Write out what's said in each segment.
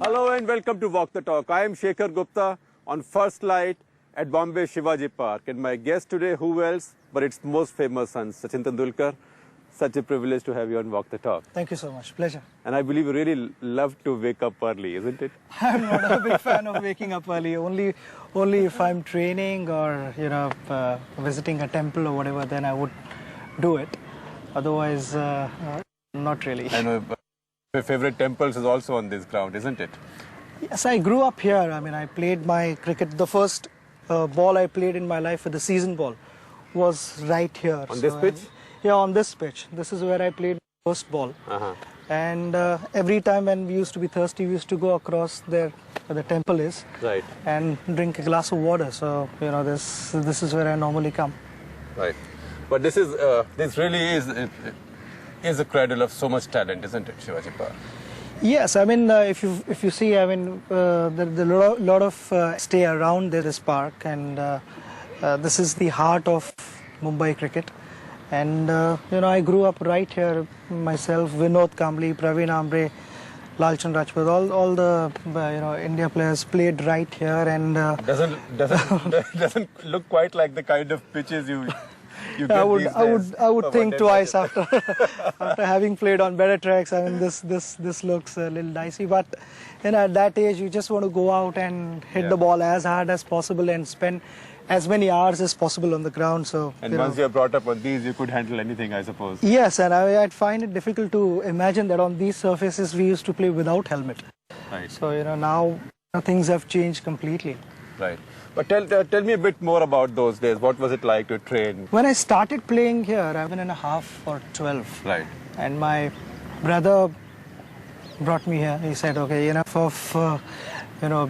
Hello and welcome to Walk the Talk. I am Shekhar Gupta on First Light at Bombay Shivaji Park. And my guest today, who else but its most famous son, Sachin Tendulkar. Such a privilege to have you on Walk the Talk. Thank you so much. Pleasure. And I believe you really love to wake up early, isn't it? I'm not a big fan of waking up early. Only if I'm training or, visiting a temple or whatever, then I would do it. Otherwise, not really. I know. Your favorite temples is also on this ground, isn't it? Yes, I grew up here. I mean, I played my cricket. The first ball I played in my life, the season ball, was right here. On this pitch? Yeah, on this pitch. This is where I played my first ball. And every time when we used to be thirsty, we used to go across there where the temple is, right, and drink a glass of water. So, this is where I normally come. Right. But this really is a cradle of so much talent, isn't it, Shivaji Park? Yes, I mean, if you see, I mean, there's a lot of stay around this park, and this is the heart of Mumbai cricket. And I grew up right here myself. Vinod Kambli, Praveen Ambre, Lalchand Rajput, all the India players played right here, and doesn't look quite like the kind of pitches you get I would think twice after having played on better tracks. I mean, this looks a little dicey, but at that age you just want to go out and hit the ball as hard as possible and spend as many hours as possible on the ground. So once you are brought up on these, you could handle anything, I suppose. Yes, and I'd find it difficult to imagine that on these surfaces we used to play without helmet. Right. So now things have changed completely. Right. But tell me a bit more about those days. What was it like to train? When I started playing here, I was in a half or 12. Right. And my brother brought me here. He said, okay, enough of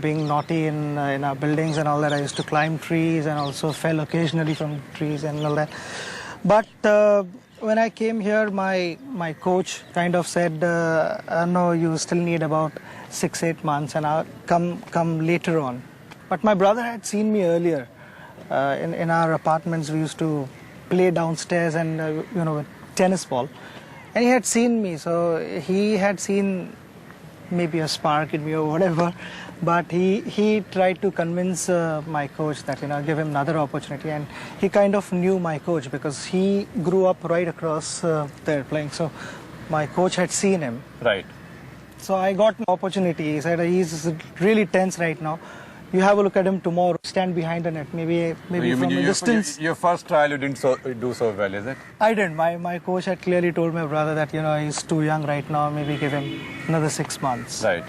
being naughty in our buildings and all that. I used to climb trees and also fell occasionally from trees and all that. But when I came here, my coach kind of said, no, you still need about 6-8 months, and I'll come later on. But my brother had seen me earlier. In our apartments, we used to play downstairs and, with tennis ball. And he had seen me, so he had seen maybe a spark in me or whatever. But he tried to convince my coach that, give him another opportunity. And he kind of knew my coach because he grew up right across there playing. So my coach had seen him. Right. So I got an opportunity. He said, he's really tense right now. You have a look at him tomorrow. Stand behind the net, maybe from a distance. Your first trial, you didn't do so well, is it? I didn't. My coach had clearly told my brother that he's too young right now. Maybe give him another 6 months. Right.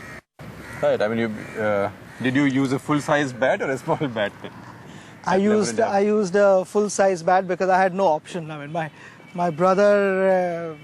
Right. I mean, did you use a full-size bat or a small bat? I used a full-size bat because I had no option. I mean, my brother,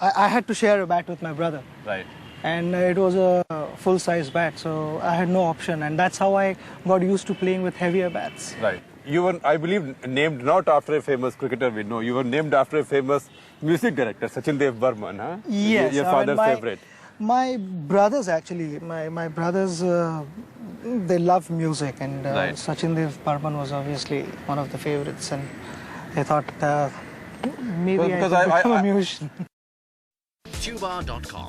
I had to share a bat with my brother. Right. And it was a full-size bat, so I had no option, and that's how I got used to playing with heavier bats. Right. You were, I believe, named not after a famous cricketer we know. You were named after a famous music director, Sachin Burman, huh? Yes. Your father's favorite. My brothers, actually, my brothers, they love music, and Sachin Burman was obviously one of the favorites, and I thought maybe I could become a musician. Tuba.com